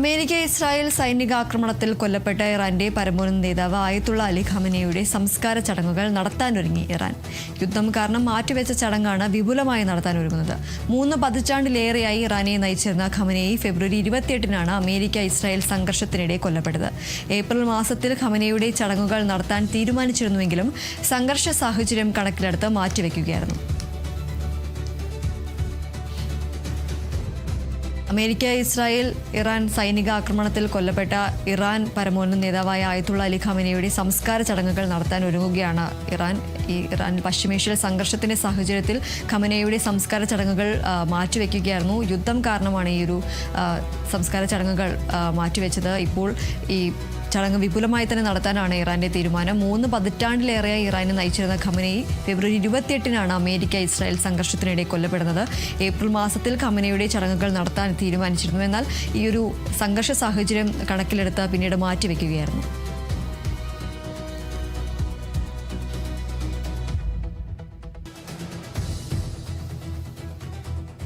America Israel സൈനികാക്രമണത്തിൽ കൊല്ലപ്പെട്ട ഇറാന്റെ പരമോന്നത നേതാവ് ആയത്തുള്ള അലി ഖമനേയുടെ സംസ്കാര ചടങ്ങുകൾ നടത്താനൊരുങ്ങി ഇറാൻ. യുദ്ധം കാരണം മാറ്റിവെച്ച ചടങ്ങാണ് വിപുലമായി നടത്താനൊരുങ്ങുന്നത്. 3 പതിറ്റാണ്ടിലേറെയായി ഇറാനെ നയിച്ചിരുന്ന ഖമനേയി ഫെബ്രുവരി 28-നാണ് അമേരിക്ക ഇസ്രായേൽ സംഘർഷത്തിനിടെ കൊല്ലപ്പെട്ടത്. ഏപ്രിൽ മാസത്തിൽ ഖമനേയുടെ ചടങ്ങുകൾ നടത്താൻ തീരുമാനിച്ചിരുന്നുവെങ്കിലും സംഘർഷ സാഹചര്യം കണക്കിലെടുത്ത് മാറ്റിവെക്കുകയായിരുന്നു. അമേരിക്ക ഇസ്രായേൽ ഇറാൻ സൈനികാക്രമണത്തിൽ കൊല്ലപ്പെട്ട ഇറാൻ പരമോന്നത നേതാവായ ആയത്തുള്ള അലി ഖമനേയുടെ സംസ്കാര ചടങ്ങുകൾ നടത്താൻ ഒരുങ്ങുകയാണ് ഇറാൻ പശ്ചിമേഷ്യയിൽ സംഘർഷത്തിന്റെ സാഹചര്യത്തിൽ ഖമനേയുടെ സംസ്കാര ചടങ്ങുകൾ മാറ്റിവെക്കുകയായിരുന്നു. യുദ്ധം കാരണമാണ് ഈ ഒരു സംസ്കാര ചടങ്ങുകൾ മാറ്റിവെച്ചത്. ഇപ്പോൾ ഈ ചടങ്ങ് വിപുലമായി തന്നെ നടത്താനാണ് ഇറാന്റെ തീരുമാനം. 3 പതിറ്റാണ്ടിലേറെയായി ഇറാനെ നയിച്ചിരുന്ന ഖമനേയി ഫെബ്രുവരി 28-നാണ് അമേരിക്ക ഇസ്രായേൽ സംഘർഷത്തിനിടെ കൊല്ലപ്പെടുന്നത്. ഏപ്രിൽ മാസത്തിൽ ഖമനേയുടെ ചടങ്ങുകൾ നടത്താൻ തീരുമാനിച്ചിരുന്നു. എന്നാൽ ഈ ഒരു സംഘർഷ സാഹചര്യം കണക്കിലെടുത്ത് പിന്നീട് മാറ്റിവെക്കുകയായിരുന്നു.